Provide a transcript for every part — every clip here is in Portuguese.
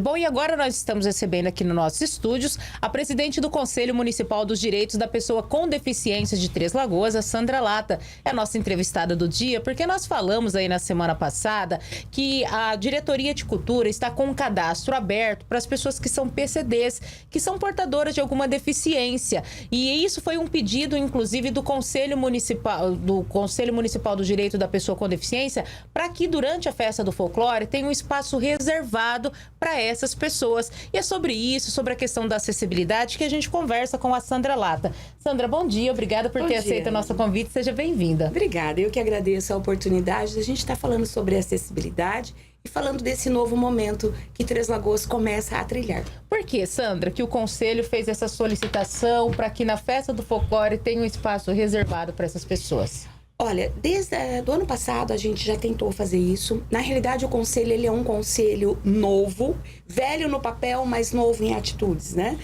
Bom, e agora nós estamos recebendo aqui nos nossos estúdios a presidente do Conselho Municipal dos Direitos da Pessoa com Deficiência de Três Lagoas, a Sandra Lata. É a nossa entrevistada do dia, porque nós falamos aí na semana passada que a Diretoria de Cultura está com um cadastro aberto para as pessoas que são PCDs, que são portadoras de alguma deficiência. E isso foi um pedido, inclusive, do Conselho Municipal do Direito da Pessoa com Deficiência, para que durante a Festa do Folclore tenha um espaço reservado para essas pessoas. E é sobre isso, sobre a questão da acessibilidade, que a gente conversa com a Sandra Lata. Sandra, bom dia, obrigada por ter aceito o nosso convite, seja bem-vinda. Obrigada, eu que agradeço a oportunidade de a gente estar falando sobre acessibilidade e falando desse novo momento que Três Lagoas começa a trilhar. Por que, Sandra, que o Conselho fez essa solicitação para que na Festa do Folclore tenha um espaço reservado para essas pessoas? Olha, desde o ano passado a gente já tentou fazer isso. Na realidade, o Conselho ele é um conselho novo, velho no papel, mas novo em atitudes, né?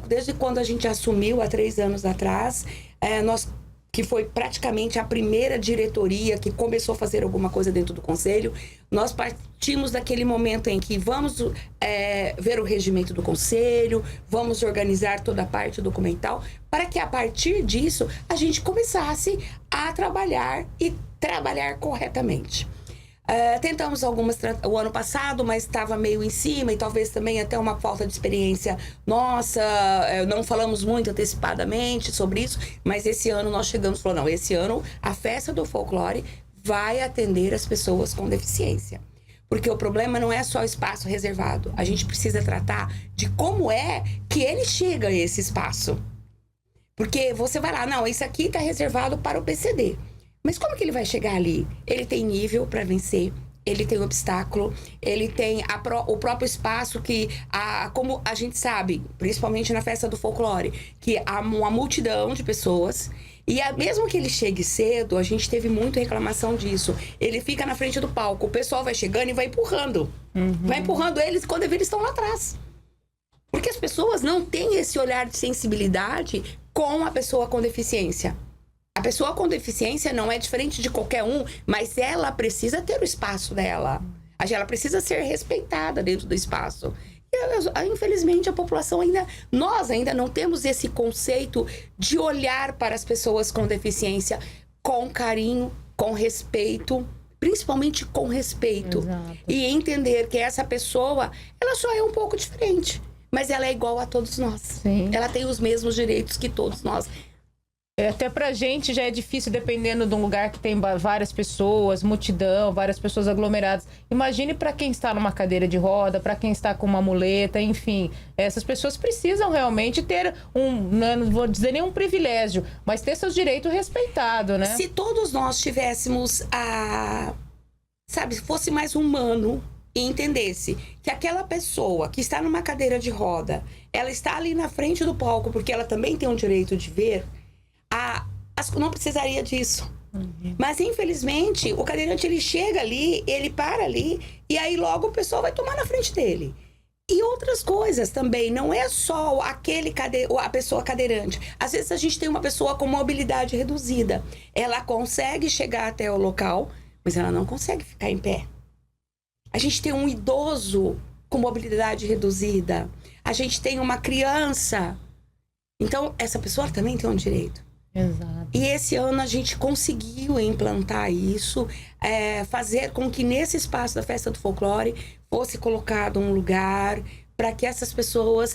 Desde quando a gente assumiu, há 3 anos atrás, que foi praticamente a primeira diretoria que começou a fazer alguma coisa dentro do Conselho, nós partimos daquele momento em que vamos ver o regimento do Conselho, vamos organizar toda a parte documental, para que a partir disso a gente começasse a trabalhar e trabalhar corretamente. Tentamos algumas o ano passado, mas estava meio em cima e talvez também até uma falta de experiência nossa, não falamos muito antecipadamente sobre isso, mas esse ano nós chegamos e falamos, não, esse ano a Festa do Folclore vai atender as pessoas com deficiência. Porque o problema não é só o espaço reservado, a gente precisa tratar de como é que ele chega a esse espaço. Porque você vai lá, não, isso aqui está reservado para o PCD. Mas como que ele vai chegar ali? Ele tem nível para vencer, ele tem obstáculo, ele tem o próprio espaço que, como a gente sabe, principalmente na Festa do Folclore, que há uma multidão de pessoas. E mesmo que ele chegue cedo, a gente teve muita reclamação disso. Ele fica na frente do palco, o pessoal vai chegando e vai empurrando. Vai empurrando eles quando eles estão lá atrás. Porque as pessoas não têm esse olhar de sensibilidade com a pessoa com deficiência. A pessoa com deficiência não é diferente de qualquer um, mas ela precisa ter o espaço dela. Ela precisa ser respeitada dentro do espaço. E, infelizmente, a população nós ainda não temos esse conceito de olhar para as pessoas com deficiência com carinho, com respeito, principalmente com respeito. Exato. E entender que essa pessoa, ela só é um pouco diferente, mas ela é igual a todos nós. Sim. Ela tem os mesmos direitos que todos nós. Até pra gente já é difícil, dependendo de um lugar que tem várias pessoas, multidão, várias pessoas aglomeradas. Imagine para quem está numa cadeira de roda, para quem está com uma muleta, enfim. Essas pessoas precisam realmente ter não vou dizer nenhum privilégio, mas ter seus direitos respeitados, né? Se todos nós tivéssemos fosse mais humano e entendesse que aquela pessoa que está numa cadeira de roda, ela está ali na frente do palco porque ela também tem um direito de ver, não precisaria disso. Mas infelizmente o cadeirante ele chega ali, ele para ali e aí logo o pessoal vai tomar na frente dele. E outras coisas também, não é só a pessoa cadeirante. Às vezes a gente tem uma pessoa com mobilidade reduzida, ela consegue chegar até o local, mas ela não consegue ficar em pé. A gente tem um idoso com mobilidade reduzida, a gente tem uma criança, então essa pessoa também tem um direito. Exato. E esse ano a gente conseguiu implantar isso, fazer com que nesse espaço da Festa do Folclore fosse colocado um lugar para que essas pessoas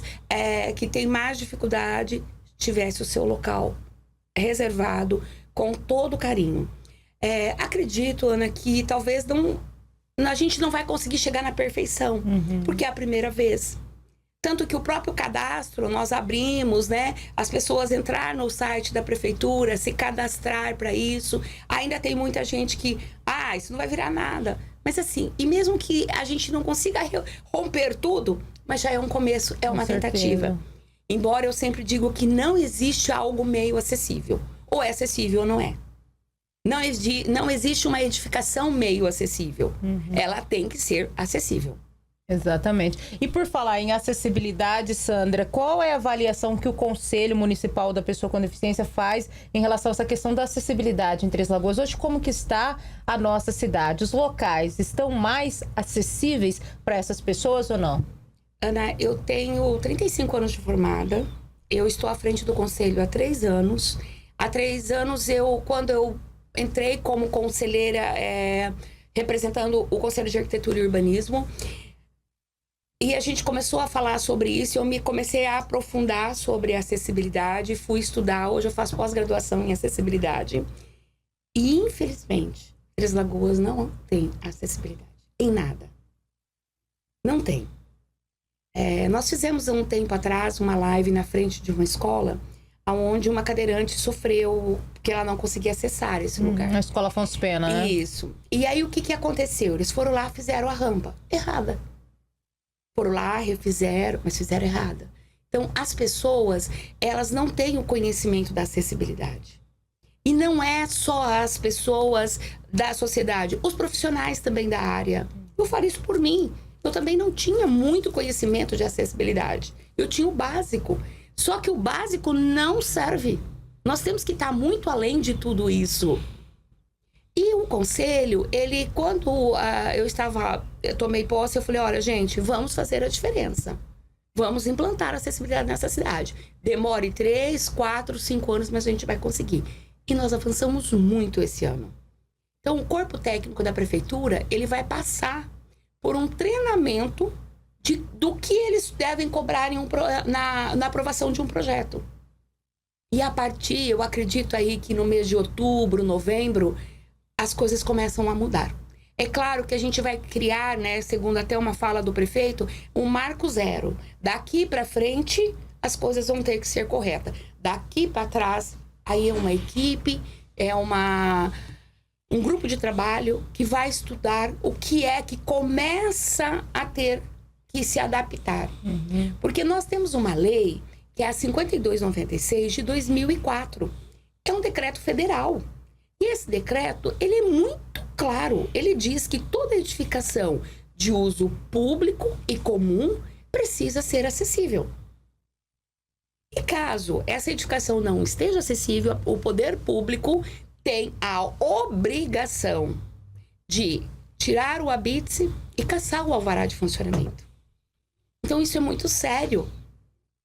que têm mais dificuldade tivessem o seu local reservado com todo carinho. Acredito, Ana, que talvez a gente não vai conseguir chegar na perfeição, porque é a primeira vez. Tanto que o próprio cadastro, nós abrimos, né? As pessoas entrar no site da prefeitura, se cadastrar para isso. Ainda tem muita gente que, isso não vai virar nada. Mas assim, e mesmo que a gente não consiga romper tudo, mas já é um começo, é uma tentativa. Embora eu sempre digo que não existe algo meio acessível. Ou é acessível ou não é. Não existe uma edificação meio acessível. Ela tem que ser acessível. Exatamente. E por falar em acessibilidade, Sandra, qual é a avaliação que o Conselho Municipal da Pessoa com Deficiência faz em relação a essa questão da acessibilidade em Três Lagoas? Hoje, como que está a nossa cidade? Os locais estão mais acessíveis para essas pessoas ou não? Ana, eu tenho 35 anos de formada. Eu estou à frente do conselho há 3 anos. Há 3 anos, quando eu entrei como conselheira, representando o Conselho de Arquitetura e Urbanismo, e a gente começou a falar sobre isso, eu comecei a aprofundar sobre acessibilidade, fui estudar, hoje eu faço pós-graduação em acessibilidade. E, infelizmente, Três Lagoas não tem acessibilidade em nada. Não tem. Nós fizemos há um tempo atrás uma live na frente de uma escola onde uma cadeirante sofreu porque ela não conseguia acessar esse lugar. Na escola Afonso Pena, né? Isso. E aí o que aconteceu? Eles foram lá, fizeram a rampa errada. Foram lá, refizeram, mas fizeram errada. Então, as pessoas, elas não têm o conhecimento da acessibilidade. E não é só as pessoas da sociedade, os profissionais também da área. Eu falo isso por mim. Eu também não tinha muito conhecimento de acessibilidade. Eu tinha o básico. Só que o básico não serve. Nós temos que estar muito além de tudo isso. E o conselho, quando eu tomei posse, eu falei, olha, gente, vamos fazer a diferença. Vamos implantar a acessibilidade nessa cidade. Demore 3, 4, 5 anos, mas a gente vai conseguir. E nós avançamos muito esse ano. Então, o corpo técnico da prefeitura, ele vai passar por um treinamento do que eles devem cobrar na aprovação de um projeto. E a partir, eu acredito aí que no mês de outubro, novembro, as coisas começam a mudar. É claro que a gente vai criar, né, segundo até uma fala do prefeito, um marco zero. Daqui para frente, as coisas vão ter que ser corretas. Daqui para trás, aí é uma equipe, um grupo de trabalho que vai estudar o que é que começa a ter que se adaptar. Uhum. Porque nós temos uma lei, que é a 5296 de 2004. É um decreto federal. E esse decreto, ele é muito claro. Ele diz que toda edificação de uso público e comum precisa ser acessível. E caso essa edificação não esteja acessível, o poder público tem a obrigação de tirar o habite e cassar o alvará de funcionamento. Então, isso é muito sério.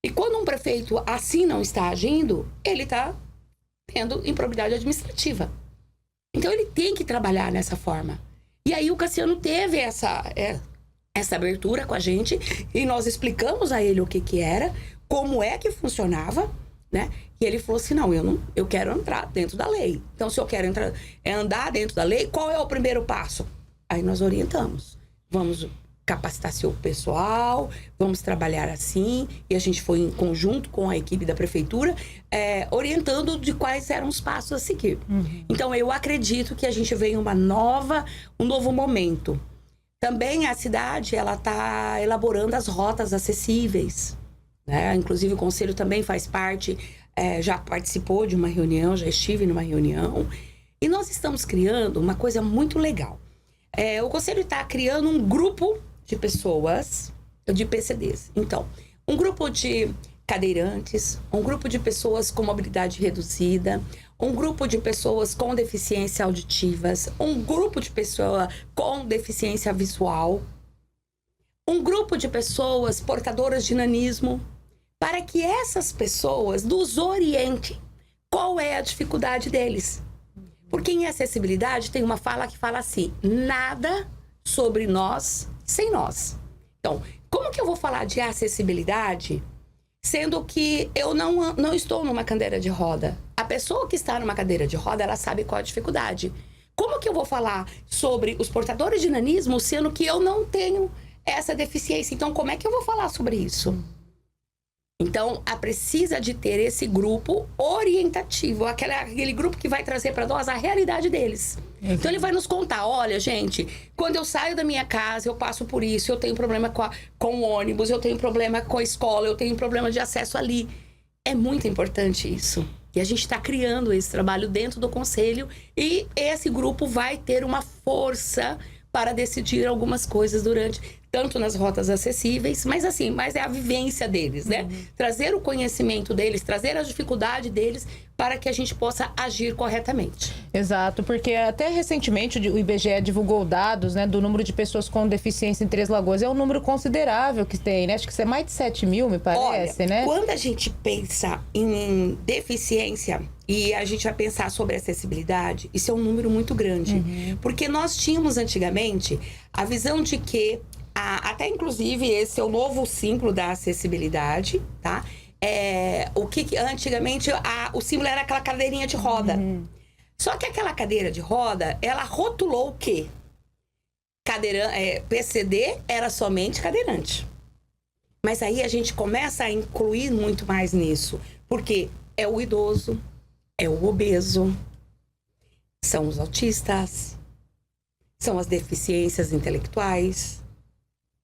E quando um prefeito assim não está agindo, ele está tendo improbidade administrativa. Então, ele tem que trabalhar nessa forma. E aí, o Cassiano teve essa abertura com a gente e nós explicamos a ele o que era, como é que funcionava, né? E ele falou assim, não, eu quero entrar dentro da lei. Então, se eu quero andar dentro da lei, qual é o primeiro passo? Aí nós orientamos. Vamos capacitar seu pessoal, vamos trabalhar assim. E a gente foi em conjunto com a equipe da prefeitura, orientando de quais eram os passos a seguir. Uhum. Então, eu acredito que a gente vem um novo momento. Também a cidade, ela está elaborando as rotas acessíveis, né? Inclusive, o conselho também faz parte, já participou de uma reunião, já estive numa reunião. E nós estamos criando uma coisa muito legal. O conselho está criando um grupo de pessoas, de PCDs. Então, um grupo de cadeirantes, um grupo de pessoas com mobilidade reduzida, um grupo de pessoas com deficiência auditivas, um grupo de pessoas com deficiência visual, um grupo de pessoas portadoras de nanismo, para que essas pessoas nos orientem qual é a dificuldade deles. Porque em acessibilidade tem uma fala que fala assim, nada sobre nós sem nós. Então, como que eu vou falar de acessibilidade, sendo que eu não estou numa cadeira de roda? A pessoa que está numa cadeira de roda, ela sabe qual a dificuldade. Como que eu vou falar sobre os portadores de nanismo, sendo que eu não tenho essa deficiência? Então, como é que eu vou falar sobre isso? Então, precisa de ter esse grupo orientativo, aquele grupo que vai trazer para nós a realidade deles. Então, ele vai nos contar, olha, gente, quando eu saio da minha casa, eu passo por isso, eu tenho problema com o ônibus, eu tenho problema com a escola, eu tenho problema de acesso ali. É muito importante isso. E a gente está criando esse trabalho dentro do conselho e esse grupo vai ter uma força para decidir algumas coisas tanto nas rotas acessíveis, mas assim, mas é a vivência deles, né? Trazer o conhecimento deles, trazer a dificuldade deles para que a gente possa agir corretamente. Exato, porque até recentemente o IBGE divulgou dados, né, do número de pessoas com deficiência em Três Lagoas. É um número considerável que tem, né? Acho que isso é mais de 7 mil, me parece, Olha, né? quando a gente pensa em deficiência e a gente vai pensar sobre acessibilidade, isso é um número muito grande. Porque nós tínhamos antigamente a visão de que, até inclusive esse é o novo símbolo da acessibilidade, tá? O que antigamente o símbolo era aquela cadeirinha de roda. Só que aquela cadeira de roda, ela rotulou o quê? PCD era somente cadeirante. Mas aí a gente começa a incluir muito mais nisso. Porque é o idoso, é o obeso, são os autistas, são as deficiências intelectuais.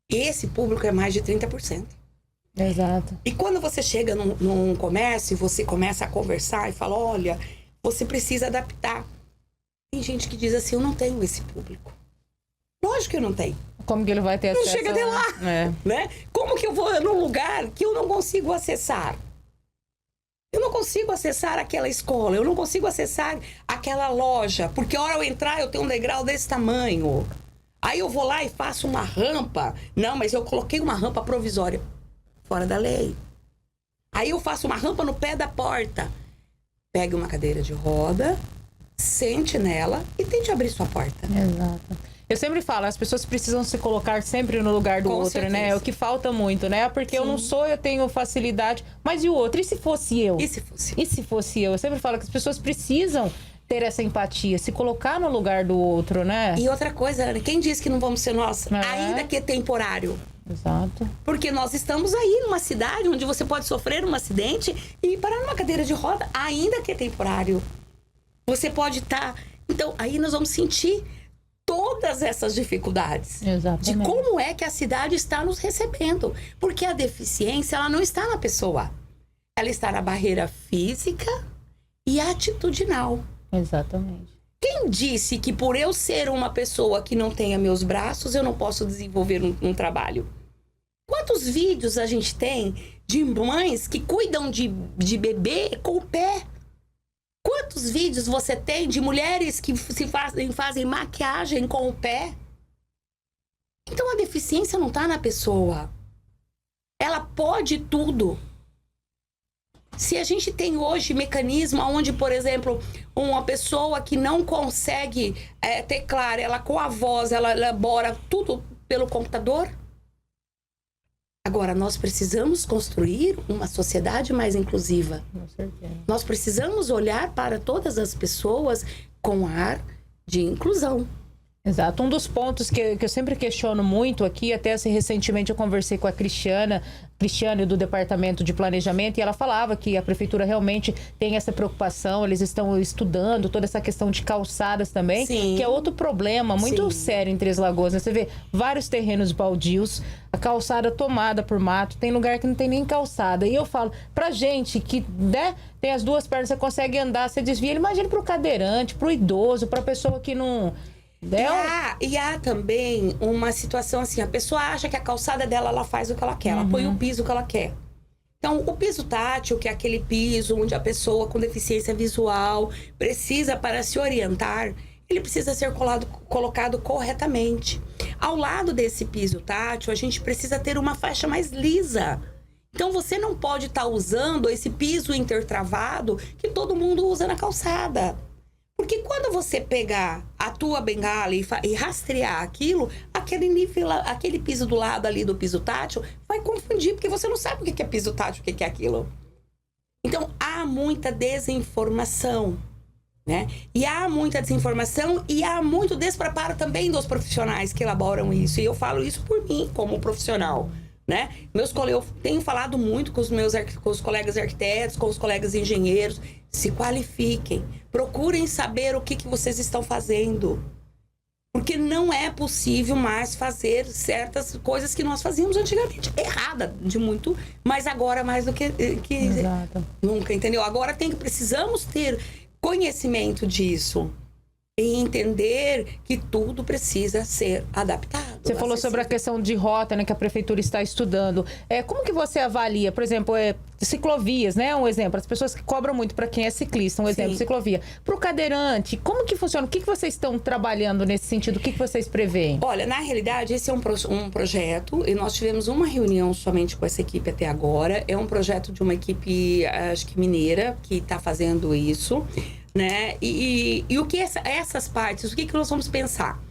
Esse público é mais de 30%. Exato. E quando você chega num comércio e você começa a conversar e fala, olha, você precisa adaptar. Tem gente que diz assim, eu não tenho esse público. Lógico que eu não tenho. Como que ele vai ter acesso? Não chega até lá, né? Como que eu vou num lugar que eu não consigo acessar? Eu não consigo acessar aquela escola, eu não consigo acessar aquela loja, porque a hora eu entrar eu tenho um degrau desse tamanho. Aí eu vou lá e faço uma rampa. Não, mas eu coloquei uma rampa provisória. Fora da lei. Aí eu faço uma rampa no pé da porta. Pegue uma cadeira de roda, sente nela e tente abrir sua porta. Exato. Eu sempre falo, as pessoas precisam se colocar sempre no lugar do Com outro, certeza. né? É o que falta muito, né? Porque eu não sou, eu tenho facilidade. Mas e o outro? E se fosse eu? E se fosse? E se fosse eu? Eu sempre falo que as pessoas precisam ter essa empatia, se colocar no lugar do outro, né? E outra coisa, Ana, quem disse que não vamos ser nós? Ainda que é temporário. Exato. Porque nós estamos aí numa cidade onde você pode sofrer um acidente e parar numa cadeira de roda, ainda que é temporário. Você pode estar... Então, aí nós vamos sentir todas essas dificuldades. Exatamente. De como é que a cidade está nos recebendo. Porque a deficiência, ela não está na pessoa. Ela está na barreira física e atitudinal. Exatamente. Quem disse que por eu ser uma pessoa que não tenha meus braços, eu não posso desenvolver um trabalho? Quantos vídeos a gente tem de mães que cuidam de bebê com o pé? Quantos vídeos você tem de mulheres que fazem maquiagem com o pé? Então a deficiência não está na pessoa. Ela pode tudo. Se a gente tem hoje mecanismo onde, por exemplo, uma pessoa que não consegue teclar, ela com a voz, ela elabora tudo pelo computador. Agora, nós precisamos construir uma sociedade mais inclusiva. Com certeza. Nós precisamos olhar para todas as pessoas com ar de inclusão. Exato. Um dos pontos que eu sempre questiono muito aqui, até recentemente eu conversei com a Cristiane do Departamento de Planejamento, e ela falava que a Prefeitura realmente tem essa preocupação, eles estão estudando toda essa questão de calçadas também, Sim. que é outro problema muito sério em Três Lagoas, né? Você vê vários terrenos baldios, a calçada tomada por mato, tem lugar que não tem nem calçada. E eu falo, pra gente que, né, tem as duas pernas, você consegue andar, você desvia, imagina pro cadeirante, pro idoso, pra pessoa que não... E há também uma situação assim, a pessoa acha que a calçada dela, ela faz o que ela quer, ela põe o piso que ela quer. Então, o piso tátil, que é aquele piso onde a pessoa com deficiência visual precisa, para se orientar, ele precisa ser colocado corretamente. Ao lado desse piso tátil, a gente precisa ter uma faixa mais lisa. Então, você não pode estar usando esse piso intertravado que todo mundo usa na calçada. Porque quando você pegar a tua bengala e rastrear aquilo, aquele piso do lado ali do piso tátil vai confundir, porque você não sabe o que é piso tátil, o que é aquilo. Então, há muita desinformação, né? E há muita desinformação e há muito despreparo também dos profissionais que elaboram isso. E eu falo isso por mim, como profissional, né? Eu tenho falado muito com os colegas arquitetos, com os colegas engenheiros. Se qualifiquem, procurem saber o que vocês estão fazendo. Porque não é possível mais fazer certas coisas que nós fazíamos antigamente. Errada de muito, mas agora mais do que Exato. nunca, entendeu? Agora precisamos ter conhecimento disso. e entender que tudo precisa ser adaptado. Você falou sobre a questão de rota, né, que a prefeitura está estudando. Como que você avalia, por exemplo, ciclovias, né? Um exemplo, as pessoas que cobram muito para quem é ciclista, um exemplo, ciclovia. Para o cadeirante, como que funciona? O que vocês estão trabalhando nesse sentido? O que vocês preveem? Olha, na realidade, esse é um projeto e nós tivemos uma reunião somente com essa equipe até agora. É um projeto de uma equipe, acho que mineira, que está fazendo isso, né? E o que essas partes, o que nós vamos pensar?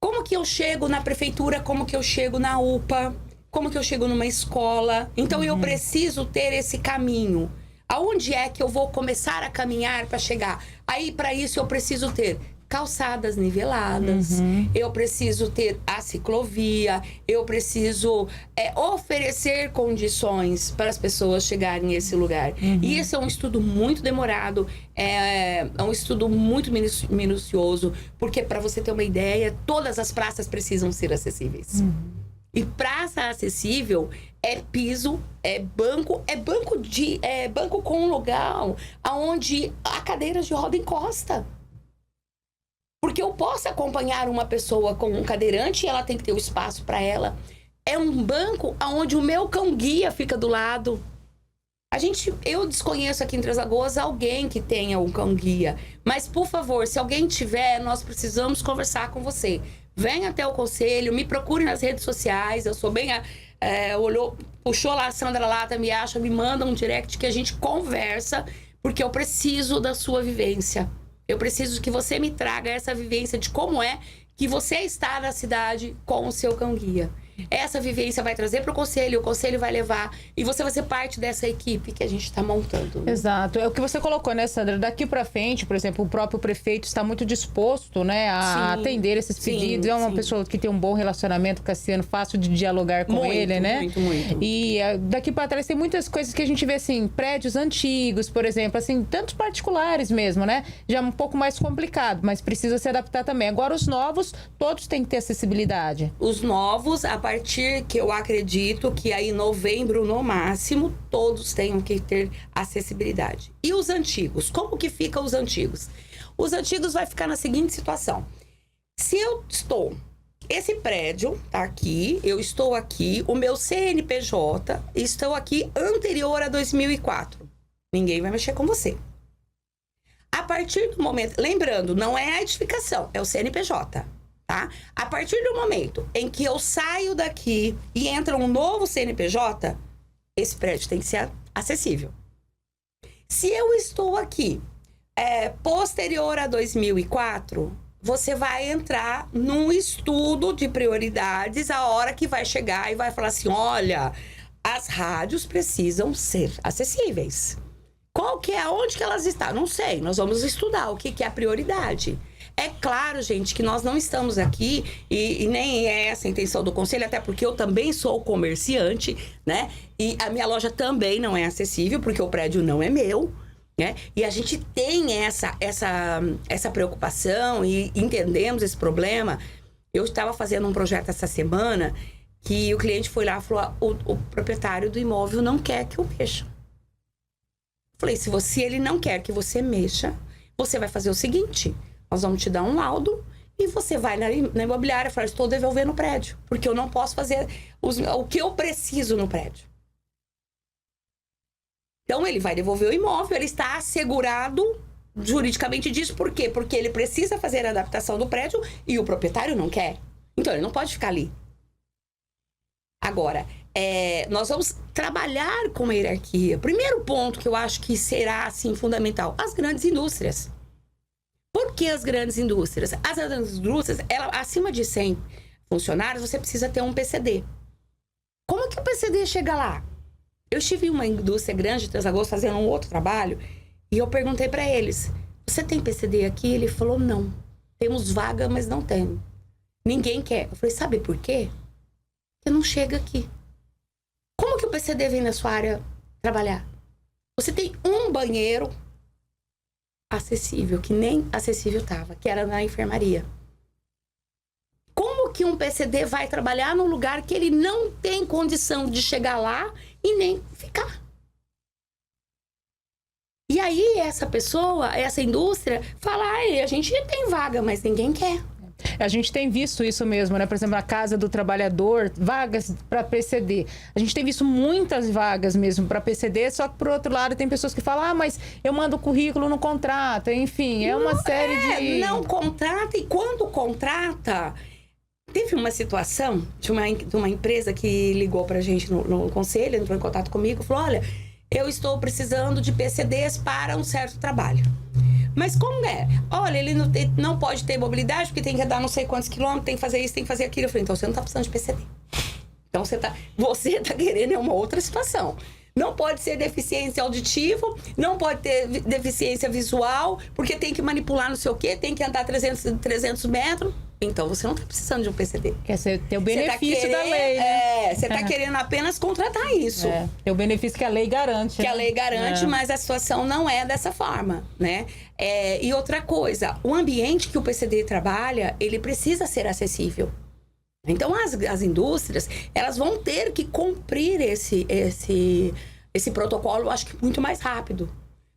Como que eu chego na prefeitura, como que eu chego na UPA, como que eu chego numa escola? Então, eu preciso ter esse caminho. Aonde é que eu vou começar a caminhar para chegar? Aí, para isso, eu preciso ter calçadas niveladas, eu preciso ter a ciclovia, eu preciso oferecer condições para as pessoas chegarem nesse lugar. E esse é um estudo muito demorado, é um estudo muito minucioso, porque, para você ter uma ideia, todas as praças precisam ser acessíveis. E praça acessível é piso, é banco com lugar onde a cadeira de roda encosta. Porque eu posso acompanhar uma pessoa com um cadeirante e ela tem que ter o espaço para ela. É um banco onde o meu cão-guia fica do lado. Eu desconheço aqui em Três Lagoas alguém que tenha um cão-guia. Mas, por favor, se alguém tiver, nós precisamos conversar com você. Venha até o conselho, me procure nas redes sociais. Eu sou bem... puxou lá a Sandra Lata, me acha, me manda um direct que a gente conversa, porque eu preciso da sua vivência. Eu preciso que você me traga essa vivência de como é que você está na cidade com o seu cão-guia. Essa vivência vai trazer para o conselho vai levar, e você vai ser parte dessa equipe que a gente está montando. Né? Exato. É o que você colocou, né, Sandra? Daqui para frente, por exemplo, o próprio prefeito está muito disposto, né, a atender esses pedidos. É uma pessoa que tem um bom relacionamento com o Cassiano, fácil de dialogar com ele, né? Muito. E daqui para trás tem muitas coisas que a gente vê, assim, prédios antigos, por exemplo, assim, tantos particulares mesmo, né? Já é um pouco mais complicado, mas precisa se adaptar também. Agora, os novos, todos têm que ter acessibilidade. Os novos, a partir que eu acredito que aí em novembro, no máximo, todos tenham que ter acessibilidade. E os antigos? Como que ficam os antigos? Os antigos vai ficar na seguinte situação. Se eu esse prédio tá aqui, eu estou aqui, o meu CNPJ, estou aqui anterior a 2004. Ninguém vai mexer com você. A partir do momento... Lembrando, não é a edificação, é o CNPJ. Tá? A partir do momento em que eu saio daqui e entra um novo CNPJ, esse prédio tem que ser acessível. Se eu estou aqui posterior a 2004, você vai entrar num estudo de prioridades a hora que vai chegar e vai falar assim, olha, as rádios precisam ser acessíveis. Onde que elas estão? Não sei, nós vamos estudar o que é a prioridade. É claro, gente, que nós não estamos aqui e nem é essa a intenção do conselho, até porque eu também sou comerciante, né? E a minha loja também não é acessível, porque o prédio não é meu, né? E a gente tem essa preocupação e entendemos esse problema. Eu estava fazendo um projeto essa semana que o cliente foi lá e falou, o proprietário do imóvel não quer que eu mexa. Falei, se ele não quer que você mexa, você vai fazer o seguinte... Nós vamos te dar um laudo e você vai na imobiliária e fala, estou devolvendo o prédio, porque eu não posso fazer o que eu preciso no prédio. Então, ele vai devolver o imóvel, ele está assegurado juridicamente disso. Por quê? Porque ele precisa fazer a adaptação do prédio e o proprietário não quer. Então, ele não pode ficar ali. Agora, nós vamos trabalhar com uma hierarquia. Primeiro ponto que eu acho que será, assim, fundamental, as grandes indústrias. Por que as grandes indústrias? As grandes indústrias, acima de 100 funcionários, você precisa ter um PCD. Como que o PCD chega lá? Eu estive em uma indústria grande de Três Lagoas fazendo um outro trabalho e eu perguntei para eles, você tem PCD aqui? Ele falou, não. Temos vaga, mas não tem. Ninguém quer. Eu falei, sabe por quê? Porque não chega aqui. Como que o PCD vem na sua área trabalhar? Você tem um banheiro acessível, que nem acessível estava, que era na enfermaria. Como que um PCD vai trabalhar num lugar que ele não tem condição de chegar lá e nem ficar? E aí, essa pessoa, essa indústria, fala, a gente tem vaga, mas ninguém quer. A gente tem visto isso mesmo, né? Por exemplo, na Casa do Trabalhador, vagas para PCD. A gente tem visto muitas vagas mesmo para PCD, só que, por outro lado, tem pessoas que falam, mas eu mando o currículo, não contrata. Enfim, é uma série de... Não contrata, e quando contrata... Teve uma situação de uma empresa que ligou pra gente no conselho, entrou em contato comigo, falou, olha, eu estou precisando de PCDs para um certo trabalho. Mas como é? Olha, ele não pode ter mobilidade porque tem que andar não sei quantos quilômetros, tem que fazer isso, tem que fazer aquilo. Eu falei, então você não tá precisando de PCD. Então você tá querendo uma outra situação. Não pode ser deficiência auditiva, não pode ter deficiência visual, porque tem que manipular não sei o quê, tem que andar 300 metros. Então você não tá precisando de um PCD. Quer ter o benefício da lei, né? Você tá querendo apenas contratar isso. Tem o benefício que a lei garante. Que a lei garante, mas a situação não é dessa forma, né? E outra coisa, o ambiente que o PCD trabalha, ele precisa ser acessível. Então, as indústrias, elas vão ter que cumprir esse protocolo, eu acho que muito mais rápido.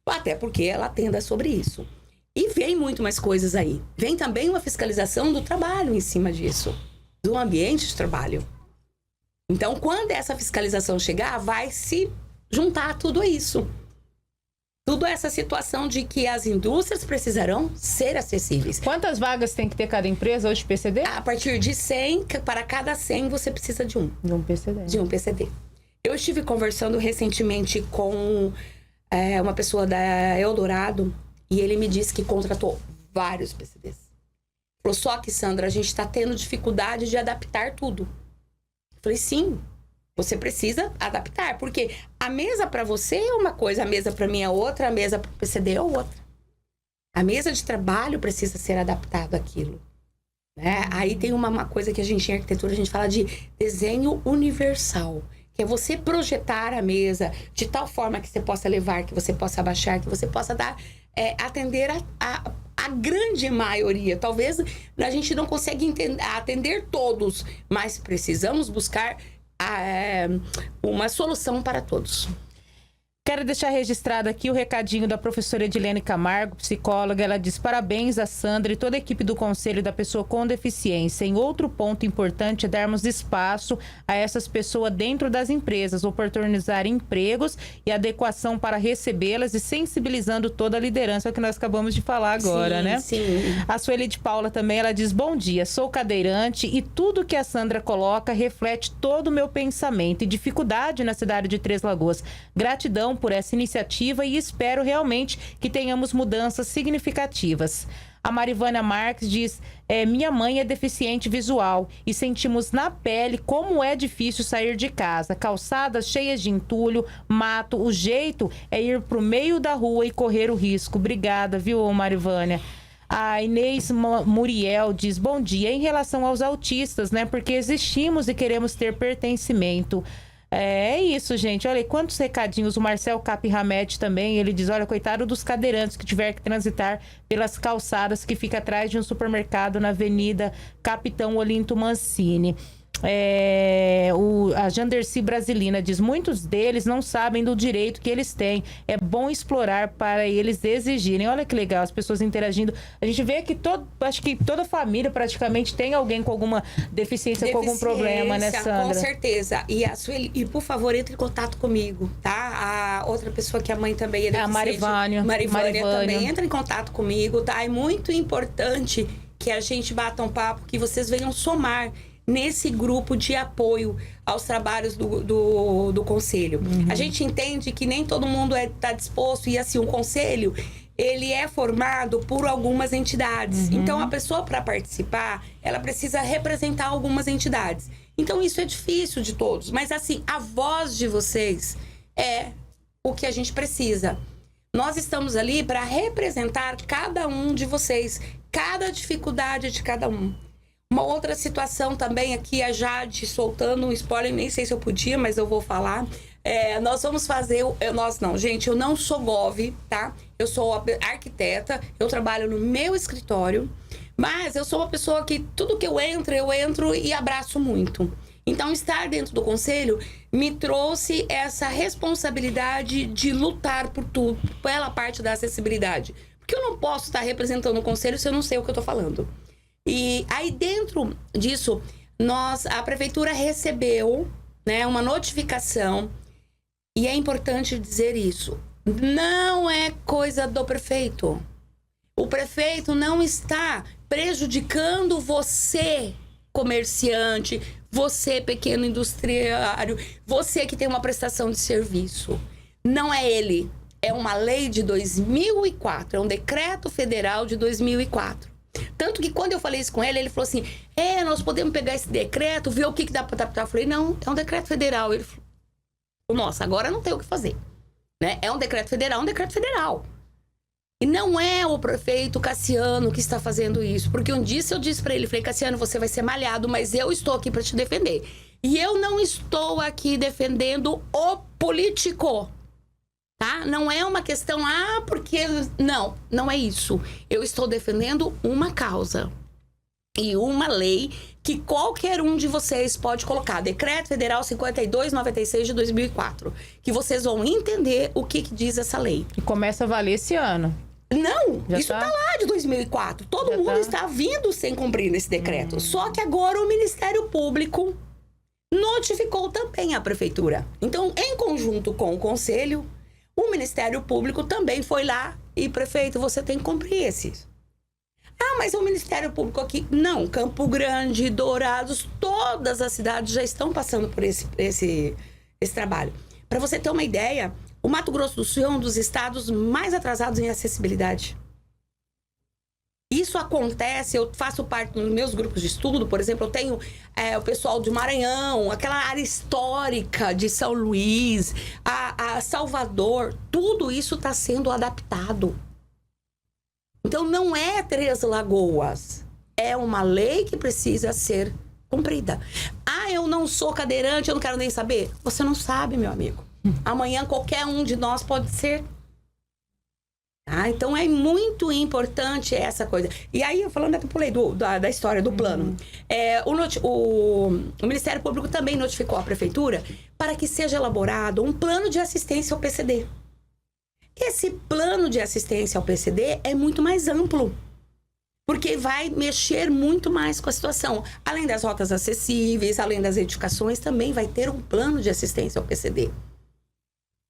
Até porque ela atenda sobre isso. E vem muito mais coisas aí. Vem também uma fiscalização do trabalho em cima disso. Do ambiente de trabalho. Então, quando essa fiscalização chegar, vai se juntar tudo isso. Tudo essa situação de que as indústrias precisarão ser acessíveis. Quantas vagas tem que ter cada empresa hoje de PCD? A partir de 100, para cada 100 você precisa de um. De um PCD. De um PCD. Eu estive conversando recentemente com uma pessoa da Eldorado e ele me disse que contratou vários PCDs. Falou, só que, Sandra, a gente está tendo dificuldade de adaptar tudo. Eu falei, sim. Você precisa adaptar, porque a mesa para você é uma coisa, a mesa para mim é outra, a mesa para o PCD é outra. A mesa de trabalho precisa ser adaptada àquilo. Né? Aí tem uma coisa que a gente em arquitetura, a gente fala de desenho universal, que é você projetar a mesa de tal forma que você possa levar, que você possa abaixar, que você possa atender a grande maioria. Talvez a gente não consiga atender todos, mas precisamos buscar uma solução para todos. Quero deixar registrado aqui o recadinho da professora Edilene Camargo, psicóloga. Ela diz, parabéns a Sandra e toda a equipe do Conselho da Pessoa com Deficiência. Em outro ponto importante é darmos espaço a essas pessoas dentro das empresas, oportunizar empregos e adequação para recebê-las e sensibilizando toda a liderança, que nós acabamos de falar agora, sim, né? Sim. A Sueli de Paula também, ela diz, bom dia, sou cadeirante e tudo que a Sandra coloca reflete todo o meu pensamento e dificuldade na cidade de Três Lagoas. Gratidão por essa iniciativa e espero realmente que tenhamos mudanças significativas. A Marivânia Marques diz, minha mãe é deficiente visual e sentimos na pele como é difícil sair de casa. Calçadas cheias de entulho, mato, o jeito é ir pro meio da rua e correr o risco. Obrigada, viu, Marivânia? A Inês Muriel diz, bom dia, em relação aos autistas, né? Porque existimos e queremos ter pertencimento. É isso, gente. Olha, quantos recadinhos. O Marcel Capirramed também, ele diz, olha, coitado dos cadeirantes que tiver que transitar pelas calçadas que fica atrás de um supermercado na Avenida Capitão Olinto Mancini. A Janderci Brasilina diz, muitos deles não sabem do direito que eles têm. É bom explorar para eles exigirem. Olha que legal, as pessoas interagindo. A gente vê que acho que toda família praticamente tem alguém com alguma deficiência com algum problema, né, Sandra? Com certeza. E por favor, entre em contato comigo, tá? A outra pessoa que a mãe também é deficiente. A Marivânia também entra em contato comigo, tá? É muito importante que a gente bata um papo, que vocês venham somar nesse grupo de apoio aos trabalhos do Conselho. Uhum. A gente entende que nem todo mundo está disposto, e assim, o Conselho, ele é formado por algumas entidades. Uhum. Então, a pessoa, para participar, ela precisa representar algumas entidades. Então, isso é difícil de todos. Mas, assim, a voz de vocês é o que a gente precisa. Nós estamos ali para representar cada um de vocês, cada dificuldade de cada um. Uma outra situação também aqui, a Jade soltando um spoiler, nem sei se eu podia, mas eu vou falar. Nós vamos fazer... eu não sou gov, tá? Eu sou arquiteta, eu trabalho no meu escritório, mas eu sou uma pessoa que tudo que eu entro e abraço muito. Então, estar dentro do conselho me trouxe essa responsabilidade de lutar por tudo, pela parte da acessibilidade. Porque eu não posso estar representando o conselho se eu não sei o que eu estou falando. E aí, dentro disso, a prefeitura recebeu, né, uma notificação. E é importante dizer isso. Não é coisa do prefeito. O prefeito não está prejudicando você, comerciante, você, pequeno industriário, você que tem uma prestação de serviço. Não é ele. É uma lei de 2004. É um decreto federal de 2004. Tanto que quando eu falei isso com ele, ele falou assim, nós podemos pegar esse decreto, ver o que dá para adaptar. Eu falei, não, é um decreto federal. Ele falou, nossa, agora não tem o que fazer. Né? É um decreto federal, E não é o prefeito Cassiano que está fazendo isso. Porque um dia eu disse para ele, falei, Cassiano, você vai ser malhado, mas eu estou aqui para te defender. E eu não estou aqui defendendo o político. Tá? Não é uma questão, porque... Não é isso. Eu estou defendendo uma causa. E uma lei que qualquer um de vocês pode colocar. Decreto Federal 5296 de 2004. Que vocês vão entender o que diz essa lei. E começa a valer esse ano. Não, isso tá lá de 2004. Todo mundo está vindo sem cumprir nesse decreto. Só que agora o Ministério Público notificou também a prefeitura. Então, em conjunto com o Conselho, o Ministério Público também foi lá e, prefeito, você tem que cumprir esses. Mas o Ministério Público aqui... Não, Campo Grande, Dourados, todas as cidades já estão passando por esse trabalho. Para você ter uma ideia, o Mato Grosso do Sul é um dos estados mais atrasados em acessibilidade. Isso acontece, eu faço parte dos meus grupos de estudo, por exemplo, eu tenho o pessoal de Maranhão, aquela área histórica de São Luís, a Salvador, tudo isso está sendo adaptado. Então, não é Três Lagoas. É uma lei que precisa ser cumprida. Eu não sou cadeirante, eu não quero nem saber. Você não sabe, meu amigo. Amanhã, qualquer um de nós pode ser. Então, é muito importante essa coisa. E aí, falando que eu pulei da história do plano. O Ministério Público também notificou a Prefeitura para que seja elaborado um plano de assistência ao PCD. Esse plano de assistência ao PCD é muito mais amplo, porque vai mexer muito mais com a situação. Além das rotas acessíveis, além das edificações, também vai ter um plano de assistência ao PCD.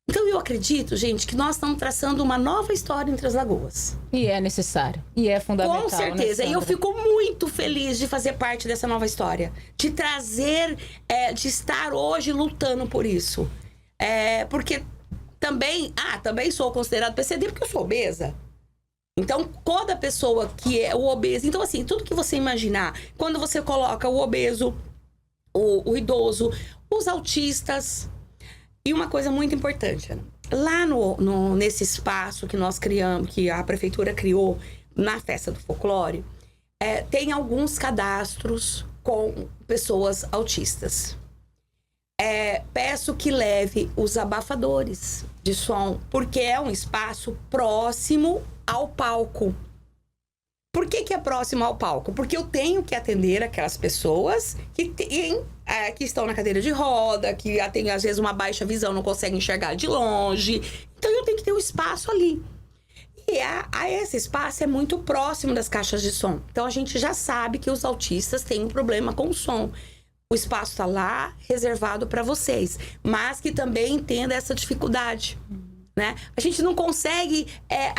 Então, eu acredito, gente, que nós estamos traçando uma nova história em Três Lagoas. E é necessário. E é fundamental. Com certeza. Né, e eu fico muito feliz de fazer parte dessa nova história. De trazer, de estar hoje lutando por isso. Porque... Também sou considerado PCD porque eu sou obesa. Então, toda pessoa que é o obeso... Então, assim, tudo que você imaginar, quando você coloca o obeso, o idoso, os autistas... E uma coisa muito importante, Ana, lá nesse espaço que nós criamos, que a prefeitura criou na Festa do Folclore, tem alguns cadastros com pessoas autistas. Peço que leve os abafadores de som, porque é um espaço próximo ao palco. Por que é próximo ao palco? Porque eu tenho que atender aquelas pessoas que estão na cadeira de roda, que têm, às vezes, uma baixa visão, não conseguem enxergar de longe. Então, eu tenho que ter um espaço ali. E esse espaço é muito próximo das caixas de som. Então, a gente já sabe que os autistas têm um problema com o som. O espaço está lá, reservado para vocês. Mas que também entenda essa dificuldade, né? A gente não consegue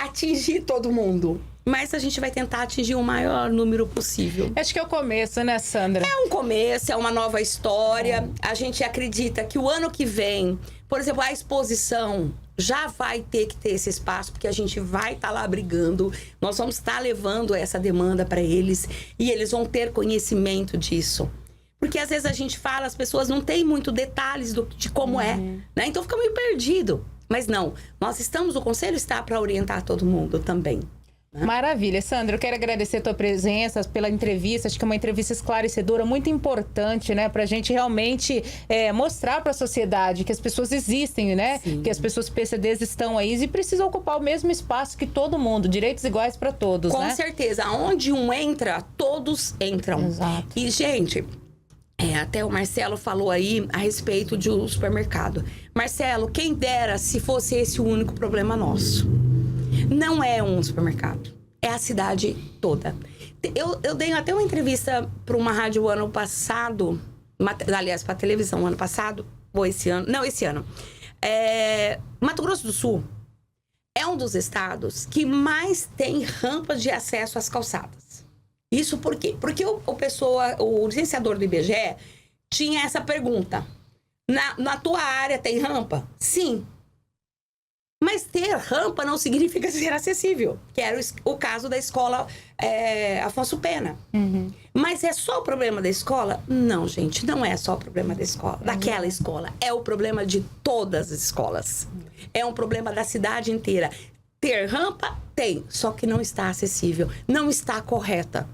atingir todo mundo. Mas a gente vai tentar atingir o maior número possível. Acho que é o começo, né, Sandra? É um começo, é uma nova história. A gente acredita que o ano que vem, por exemplo, a exposição já vai ter que ter esse espaço, porque a gente vai estar lá brigando. Nós vamos estar levando essa demanda para eles e eles vão ter conhecimento disso. Porque às vezes a gente fala, as pessoas não têm muito detalhes de como é, né? Então fica meio perdido. Mas não, o conselho está para orientar todo mundo também. Maravilha. Sandra, eu quero agradecer a tua presença, pela entrevista. Acho que é uma entrevista esclarecedora, muito importante, né? Pra gente realmente mostrar pra sociedade que as pessoas existem, né? Sim. Que as pessoas PCDs estão aí e precisam ocupar o mesmo espaço que todo mundo. Direitos iguais pra todos, Com né? certeza. Onde um entra, todos entram. Exato. E, gente... Até o Marcelo falou aí a respeito de um supermercado. Marcelo, quem dera se fosse esse o único problema nosso. Não é um supermercado, é a cidade toda. Eu dei até uma entrevista para uma rádio ano passado, aliás, para a televisão ano passado, ou esse ano, não, esse ano. Mato Grosso do Sul é um dos estados que mais tem rampas de acesso às calçadas. Isso por quê? Porque o licenciador do IBGE tinha essa pergunta. Na tua área tem rampa? Sim. Mas ter rampa não significa ser acessível, que era o caso da escola Afonso Pena. Uhum. Mas é só o problema da escola? Não, gente, não é só o problema da escola, daquela escola. É o problema de todas as escolas. É um problema da cidade inteira. Ter rampa? Tem, só que não está acessível, não está correta.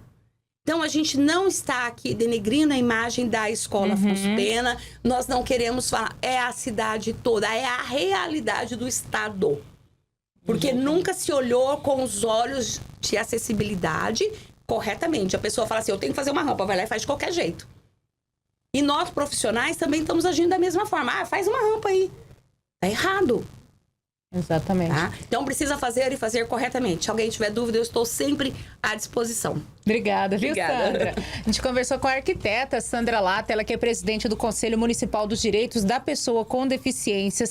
Então, a gente não está aqui denegrindo a imagem da escola Afonso Pena. Nós não queremos falar. É a cidade toda. É a realidade do estado. Porque nunca se olhou com os olhos de acessibilidade corretamente. A pessoa fala assim, eu tenho que fazer uma rampa. Vai lá e faz de qualquer jeito. E nós, profissionais, também estamos agindo da mesma forma. Faz uma rampa aí. Tá errado. Exatamente. Tá? Então, precisa fazer e fazer corretamente. Se alguém tiver dúvida, eu estou sempre à disposição. Obrigada, viu, Obrigada. Sandra? A gente conversou com a arquiteta Sandra Lata, ela que é presidente do Conselho Municipal dos Direitos da Pessoa com Deficiências.